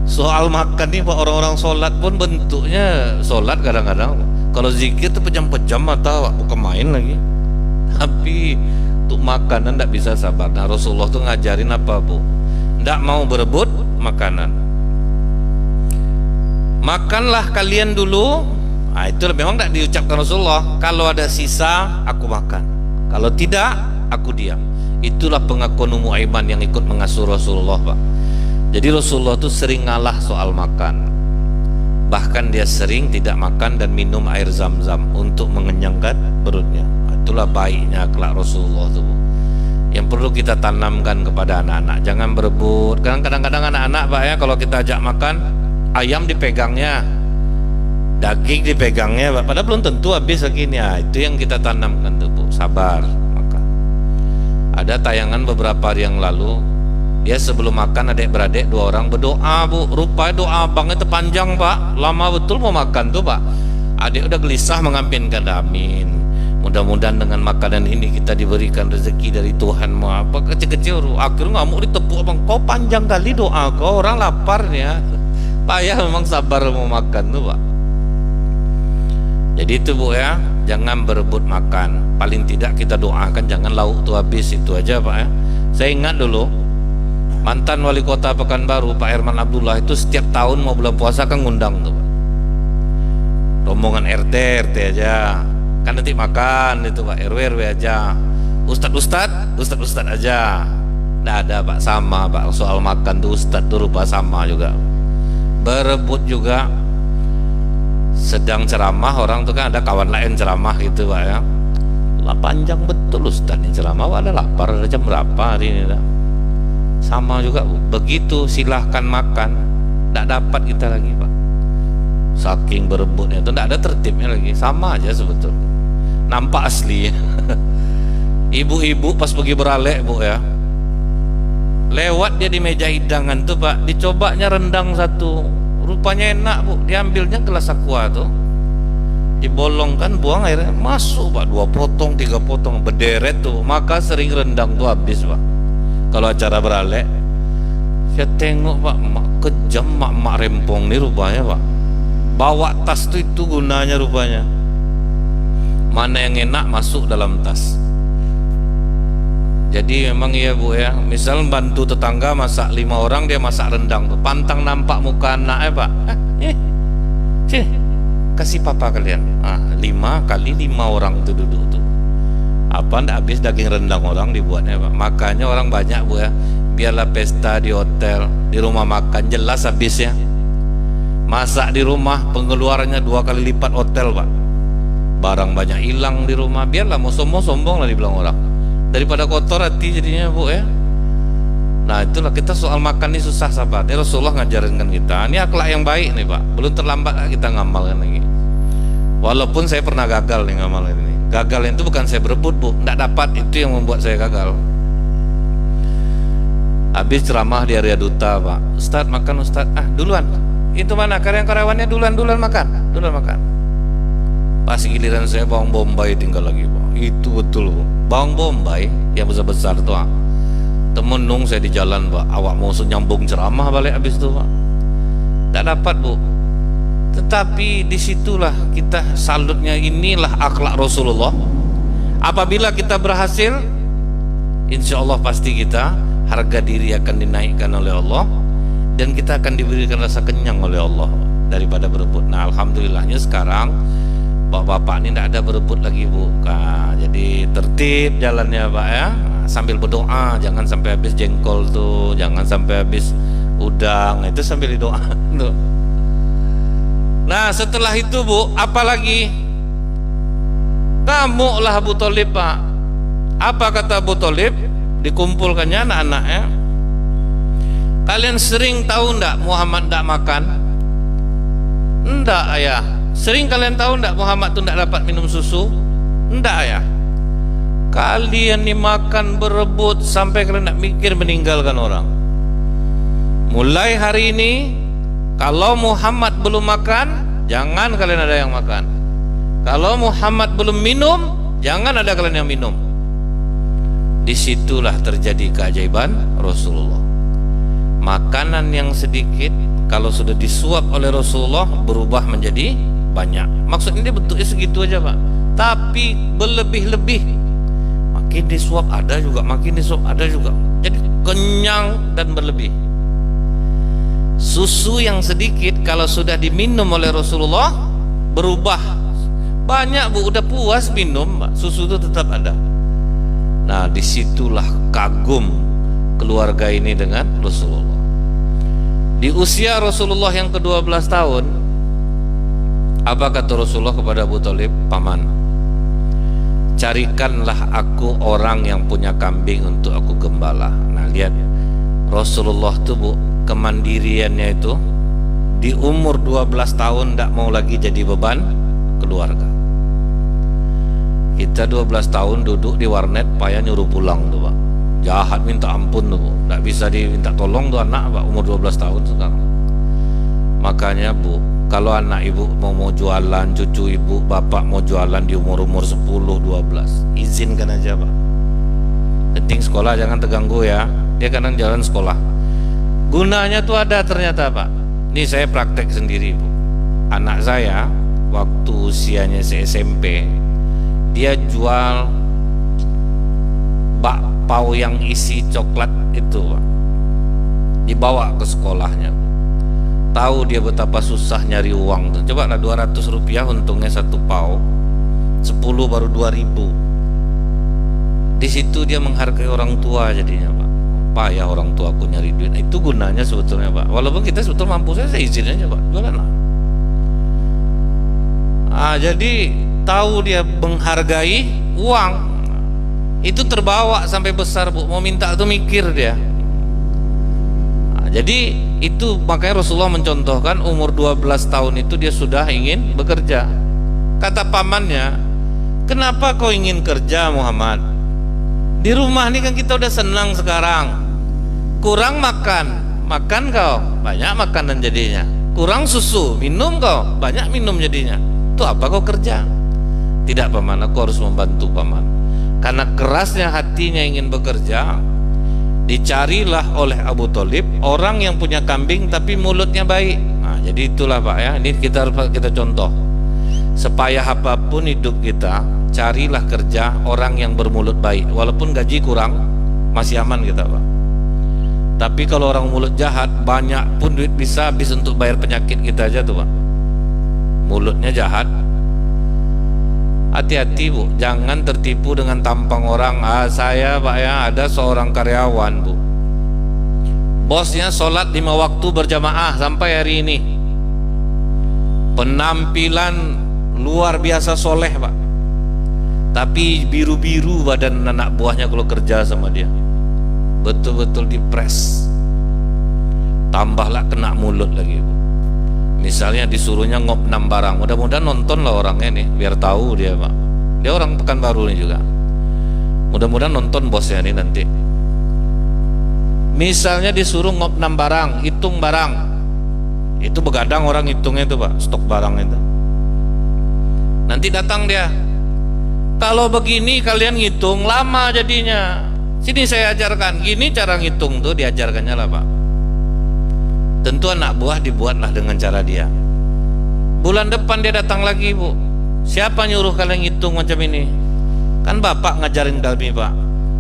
soal makan nih Pak, orang-orang sholat pun bentuknya sholat kadang-kadang. Kalau zikir tuh pejam-pejam mata Pak, bukan main lagi. Tapi untuk makanan tidak bisa sabar. Nah Rasulullah tuh ngajarin apa Bu? Tidak mau berebut makanan. Makanlah kalian dulu. Nah itu memang tidak diucapkan Rasulullah. Kalau ada sisa aku makan, kalau tidak aku diam. Itulah pengakuan Ummu Aiman yang ikut mengasuh Rasulullah Pak. Jadi Rasulullah itu sering ngalah soal makan. Bahkan dia sering tidak makan dan minum air zam-zam untuk mengenyangkan perutnya. Itulah baiknya akhlak Rasulullah itu, Bu, yang perlu kita tanamkan kepada anak-anak. Jangan berebut. Kadang-kadang anak-anak Pak ya, kalau kita ajak makan, ayam dipegangnya, daging dipegangnya Pak, padahal belum tentu habis segini. Ya, itu yang kita tanamkan tuh, Bu, sabar makan. Ada tayangan beberapa hari yang lalu, dia sebelum makan adik-beradik 2 orang berdoa, Bu. Rupanya doa abangnya itu panjang Pak, lama betul mau makan tuh Pak. Adik udah gelisah mengaminkan, amin, mudah-mudahan dengan makanan ini kita diberikan rezeki dari Tuhan. Mau apa kecil-kecil, akhirnya ngamuk ditepuk, abang kau panjang kali doa kau, orang lapar ya. Payah memang sabar mau makan tuh Pak. Jadi itu Bu ya, jangan berebut makan. Paling tidak kita doakan jangan lauk tuh habis, itu aja Pak ya. Saya ingat dulu mantan wali kota Pekanbaru Pak Herman Abdullah itu setiap tahun mau bulan puasa kan ngundang tuh Pak, rombongan RT aja kan, nanti makan itu Pak, RW aja, Ustadz aja. Nggak ada Pak, sama Pak, soal makan tuh Ustadz tuh rupa sama juga, berebut juga. Sedang ceramah orang tuh kan ada kawan lain ceramah gitu Pak ya, lah panjang betul Ustadz ini ceramah, ada lapar, ada jam berapa hari ini dah. Sama juga Bu, begitu silahkan makan, nggak dapat kita lagi Pak, saking berebutnya itu nggak ada tertibnya lagi, sama aja sebetulnya, nampak asli. Ibu-ibu pas pergi beralek Bu ya, lewat dia di meja hidangan tuh Pak, dicobanya rendang satu, rupanya enak Bu, diambilnya gelas aqua tuh, dibolongkan, buang airnya, masuk Pak 2 potong 3 potong berderet tuh, maka sering rendang tuh habis Pak kalau acara beralek. Saya tengok Pak, kejam mak rempong nih rupanya Pak, bawa tas tuh itu gunanya rupanya, mana yang enak masuk dalam tas. Jadi memang iya Bu ya, misal bantu tetangga masak 5 orang, dia masak rendang tuh, pantang nampak muka anaknya Pak, sini kasih papa kalian, 5 kali 5 orang tuh duduk tuh, apa ndak habis daging rendang orang dibuatnya Pak. Makanya orang banyak Bu ya, biarlah pesta di hotel, di rumah makan jelas habisnya. Masak di rumah pengeluarannya 2 kali lipat hotel Pak, barang banyak hilang di rumah, biarlah mau sombong lah dibilang orang, daripada kotor hati jadinya Bu ya. Nah itulah kita soal makan ini susah sabar. Ini Rasulullah ngajarin kan kita, ini akhlak yang baik nih Pak, belum terlambat kita ngamalkan lagi. Walaupun saya pernah gagal nih ngamalkan ini. Gagal itu bukan saya berebut Bu, tidak dapat, itu yang membuat saya gagal. Habis ceramah di area duta Pak, Ustadz makan Ustadz, duluan, itu mana karyawannya duluan makan, pas giliran saya bawang bombay tinggal lagi Pak. Itu betul Bu, bawang bombay yang besar-besar tuh temenung saya di jalan Pak, awak mau nyambung ceramah balik habis itu Pak, tidak dapat Bu. Tetapi disitulah kita salutnya, inilah akhlak Rasulullah. Apabila kita berhasil, insya Allah pasti kita harga diri akan dinaikkan oleh Allah, dan kita akan diberikan rasa kenyang oleh Allah daripada berebut. Nah alhamdulillahnya sekarang bapak-bapak ini tidak ada berebut lagi Bu. Nah, jadi tertib jalannya Pak ya, sambil berdoa, jangan sampai habis jengkol tuh, jangan sampai habis udang, itu sambil doa tuh. Nah setelah itu Bu, apalagi ngamuklah Abu Thalib Pak. Apa kata Abu Thalib? Dikumpulkannya anak-anaknya, kalian sering tahu ndak Muhammad ndak makan? Ndak ayah. Sering kalian tahu ndak Muhammad tuh ndak dapat minum susu? Ndak ayah. Kalian nih makan berebut sampai kalian ndak mikir meninggalkan orang. Mulai hari ini, kalau Muhammad belum makan, jangan kalian ada yang makan. Kalau Muhammad belum minum, jangan ada kalian yang minum. Disitulah terjadi keajaiban Rasulullah. Makanan yang sedikit kalau sudah disuap oleh Rasulullah berubah menjadi banyak. Maksudnya dia bentuknya segitu aja Pak, tapi berlebih-lebih. Makin disuap ada juga, makin disuap ada juga, jadi kenyang dan berlebih. Susu yang sedikit kalau sudah diminum oleh Rasulullah berubah banyak Bu, udah puas minum Pak, susu itu tetap ada. Nah disitulah kagum keluarga ini dengan Rasulullah. Di usia Rasulullah yang ke-12 tahun, apa kata Rasulullah kepada Abu Thalib? Paman, carikanlah aku orang yang punya kambing untuk aku gembala. Nah lihat Rasulullah tuh Bu, kemandiriannya itu di umur 12 tahun tidak mau lagi jadi beban keluarga. Kita 12 tahun duduk di warnet payah nyuruh pulang tuh Pak, jahat minta ampun tuh Bu, tidak bisa diminta tolong tuh anak Pak, umur 12 tahun sekarang. Makanya Bu, kalau anak ibu mau jualan, cucu ibu, bapak mau jualan di umur-umur 10-12, izinkan aja Pak. Penting sekolah jangan terganggu ya, dia kadang jalan sekolah. Gunanya tuh ada ternyata Pak. Ini saya praktek sendiri Bu. Anak saya waktu usianya SMP, dia jual bakpao yang isi coklat itu Pak, dibawa ke sekolahnya. Tahu dia betapa susah nyari uang tuh. Coba lah 200 rupiah untungnya satu pao, 10 baru 2000. Di situ dia menghargai orang tua jadinya Pak. Payah orang tua aku nyari duit. Itu gunanya sebetulnya Pak. Walaupun kita sebetulnya mampu, saya izin aja Pak, jualan lah. Jadi tahu dia menghargai uang. Itu terbawa sampai besar Bu. Mau minta tuh mikir dia. Jadi itu makanya Rasulullah mencontohkan umur 12 tahun itu dia sudah ingin bekerja. Kata pamannya, kenapa kau ingin kerja Muhammad? Di rumah ini kan kita udah senang sekarang. Kurang makan kau, banyak makanan jadinya. Kurang susu, minum kau, banyak minum jadinya. Itu apa kau kerja? Tidak paman, aku harus membantu paman. Karena kerasnya hatinya ingin bekerja, dicarilah oleh Abu Thalib orang yang punya kambing tapi mulutnya baik. Nah, jadi itulah Pak ya, ini kita contoh. Sepayah apapun hidup kita, carilah kerja orang yang bermulut baik. Walaupun gaji kurang, masih aman kita Pak. Tapi kalau orang mulut jahat, banyak pun duit bisa habis untuk bayar penyakit kita aja tuh Pak. Mulutnya jahat. Hati-hati Bu, jangan tertipu dengan tampang orang. Saya Pak ya, ada seorang karyawan Bu, bosnya sholat 5 waktu berjamaah sampai hari ini. Penampilan luar biasa soleh Pak, tapi biru-biru badan anak buahnya kalau kerja sama dia, betul-betul dipres. Tambahlah kena mulut lagi Bu. Misalnya disuruhnya ngopnam barang, mudah-mudahan nonton lah orangnya nih, biar tahu dia Pak. Dia orang Pekanbaru nih juga. Mudah-mudahan nonton bosnya nih nanti. Misalnya disuruh ngopnam barang, hitung barang, itu begadang orang hitungnya itu Pak, stok barang itu. Nanti datang dia, kalau begini kalian ngitung lama jadinya. Sini saya ajarkan, gini cara ngitung tuh, diajarkannya lah Pak. Tentu anak buah dibuatlah dengan cara dia. Bulan depan dia datang lagi Bu, siapa nyuruh kalian ngitung macam ini? Kan bapak ngajarin kami Pak.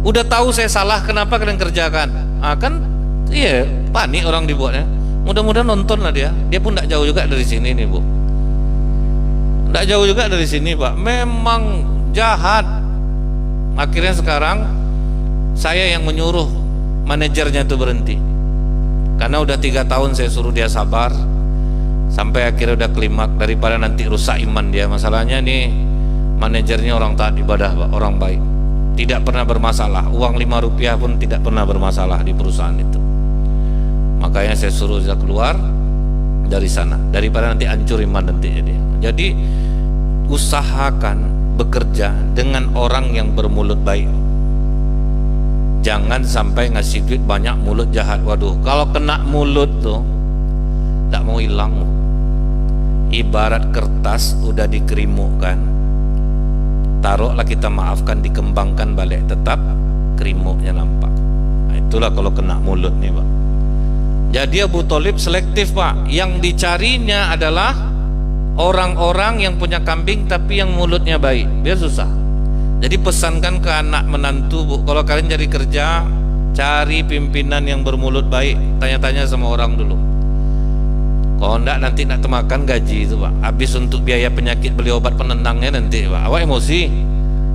Udah tahu saya salah, kenapa kalian kerjakan? Kan iya, panik orang dibuatnya. Mudah-mudahan nonton lah dia. Dia pun tidak jauh juga dari sini nih Bu, tidak jauh juga dari sini Pak. Memang jahat. Akhirnya sekarang saya yang menyuruh manajernya itu berhenti. Karena udah 3 tahun saya suruh dia sabar, sampai akhirnya udah klimak, daripada nanti rusak iman dia. Masalahnya nih manajernya orang taat ibadah Pak, orang baik, tidak pernah bermasalah. Uang 5 rupiah pun tidak pernah bermasalah di perusahaan itu. Makanya saya suruh dia keluar dari sana, daripada nanti hancur iman nanti dia. Jadi usahakan bekerja dengan orang yang bermulut baik. Jangan sampai ngasih duit banyak mulut jahat. Waduh, kalau kena mulut tuh tak mau hilang. Ibarat kertas udah dikerimukkan, taruhlah kita maafkan, dikembangkan balik, tetap kerimuknya nampak. Nah, itulah kalau kena mulut nih Pak. Jadi Abu Thalib selektif Pak. Yang dicarinya adalah orang-orang yang punya kambing tapi yang mulutnya baik, biar susah. Jadi pesankan ke anak menantu Bu, kalau kalian cari kerja, cari pimpinan yang bermulut baik. Tanya-tanya sama orang dulu. Kalau enggak nanti nak termakan gaji itu Pak. Habis untuk biaya penyakit, beli obat penenangnya nanti Pak. Awak emosi,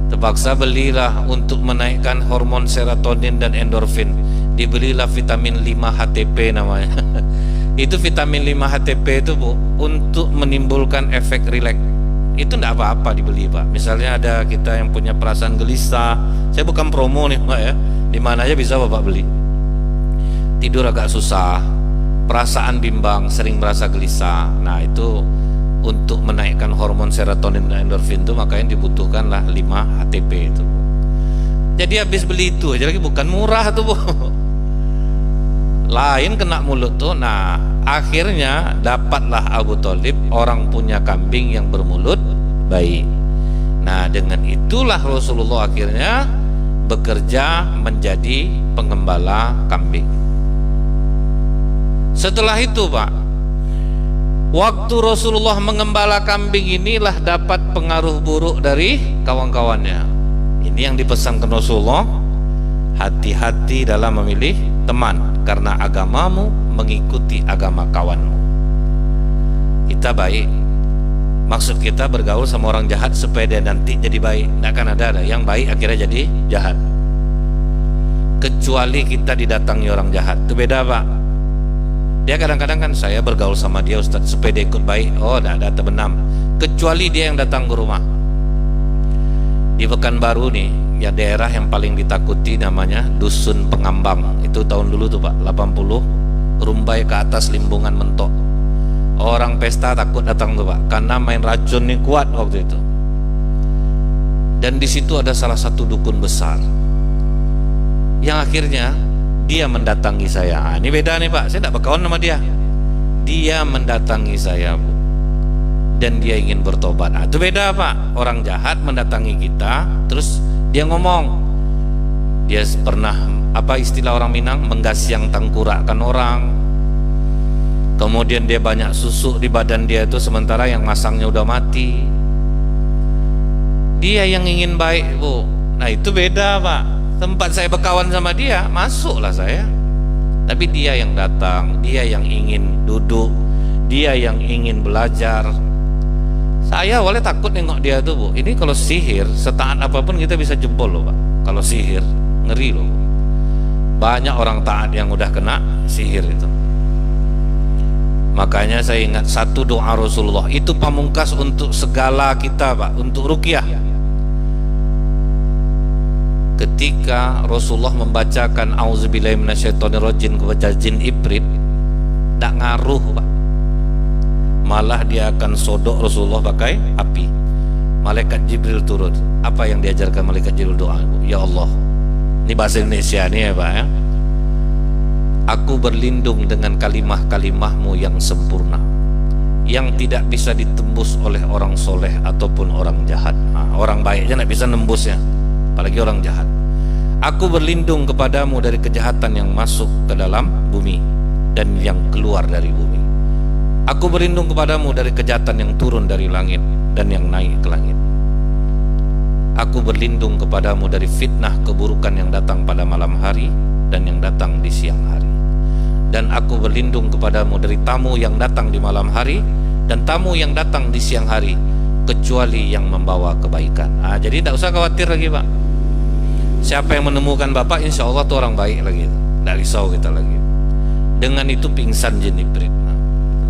terpaksa belilah untuk menaikkan hormon serotonin dan endorfin. Dibelilah vitamin 5 HTP namanya. Itu vitamin 5 HTP itu Bu, untuk menimbulkan efek rileks. itu tidak apa-apa dibeli Pak. Misalnya ada kita yang punya perasaan gelisah, saya bukan promo nih Pak ya, di mana aja bisa Bapak beli. Tidur agak susah, perasaan bimbang, sering merasa gelisah, nah itu untuk menaikkan hormon serotonin dan endorfin itu makanya dibutuhkanlah 5 HTP itu. Jadi habis beli itu aja lagi, bukan murah tuh Bu. Lain kena mulut tuh. Nah akhirnya dapatlah Abu Thalib orang punya kambing yang bermulut baik. Nah dengan itulah Rasulullah akhirnya bekerja menjadi pengembala kambing. Setelah itu Pak, waktu Rasulullah mengembala kambing inilah dapat pengaruh buruk dari kawan-kawannya. Ini yang dipesankan Rasulullah, hati-hati dalam memilih teman, karena agamamu mengikuti agama kawanmu. Kita baik, maksud kita bergaul sama orang jahat supaya dia nanti jadi baik. Tidak akan ada yang baik akhirnya jadi jahat, kecuali kita didatangi orang jahat. Itu beda Pak. Dia kadang-kadang kan saya bergaul sama dia Ustaz supaya dia ikut baik. Oh tidak ada terbenam, kecuali dia yang datang ke rumah. Di Pekanbaru nih ya, daerah yang paling ditakuti namanya Dusun Pengambang. Itu tahun dulu tuh Pak, 80 rumbai ke atas Limbungan mentok. Orang pesta takut datang tuh Pak, karena main racun nih kuat waktu itu. Dan di situ ada salah satu dukun besar yang akhirnya dia mendatangi saya. Nah, ini beda nih Pak, saya tidak berkawan sama dia. Dia mendatangi saya Bu, dan dia ingin bertobat. Nah, itu beda Pak. Orang jahat mendatangi kita, terus dia ngomong, dia pernah apa istilah orang Minang, menggasyang tengkurakan orang. Kemudian dia banyak susuk di badan dia itu, sementara yang masangnya udah mati. Dia yang ingin baik Bu. Nah itu beda Pak. Tempat saya berkawan sama dia, masuklah saya. Tapi dia yang datang, dia yang ingin duduk, dia yang ingin belajar. Saya awalnya takut nengok dia tuh Bu. Ini kalau sihir, setaat apapun kita bisa jebol loh Pak. Kalau sihir, ngeri loh. Banyak orang taat yang udah kena sihir itu. Makanya saya ingat satu doa Rasulullah, itu pamungkas untuk segala kita Pak, untuk ruqyah. Ketika Rasulullah membacakan auzubillahi minasyaitonirrajim kepada jin ibrit, tak ngaruh Pak. Malah dia akan sodok Rasulullah pakai api. Malaikat Jibril turun. Apa yang diajarkan malaikat Jibril doa? Ya Allah, ini bahasa Indonesia nih ya Pak ya. Aku berlindung dengan kalimah-kalimahmu yang sempurna, yang tidak bisa ditembus oleh orang soleh ataupun orang jahat. Nah, orang baiknya tidak bisa nembusnya, apalagi orang jahat. Aku berlindung kepadamu dari kejahatan yang masuk ke dalam bumi dan yang keluar dari bumi. Aku berlindung kepadamu dari kejahatan yang turun dari langit dan yang naik ke langit. Aku berlindung kepadamu dari fitnah keburukan yang datang pada malam hari dan yang datang di siang hari. Dan aku berlindung kepadamu dari tamu yang datang di malam hari dan tamu yang datang di siang hari, kecuali yang membawa kebaikan. Nah, jadi tidak usah khawatir lagi Pak. Siapa yang menemukan Bapak, insya Allah itu orang baik lagi. Tidak risau kita lagi. Dengan itu pingsan jin ibrit. Nah,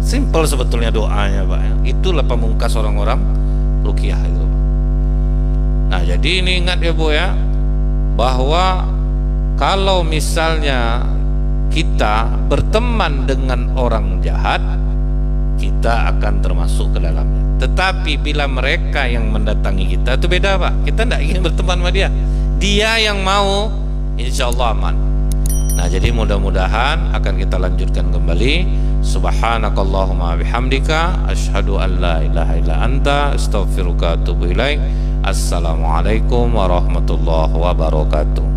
simple sebetulnya doanya Pak. Itulah pamungkas orang-orang ruqyah itu Pak. Nah jadi ini ingat ya Bu ya, bahwa kalau misalnya kita berteman dengan orang jahat, kita akan termasuk ke dalamnya. Tetapi bila mereka yang mendatangi kita, itu beda Pak. Kita tidak ingin berteman sama dia, dia yang mau, insya Allah aman. Nah jadi mudah-mudahan akan kita lanjutkan kembali. Subhanakallahumma bihamdika asyhadu an la ilaha illa anta astaghfiruka wa atubu ilaik. Assalamualaikum warahmatullahi wabarakatuh.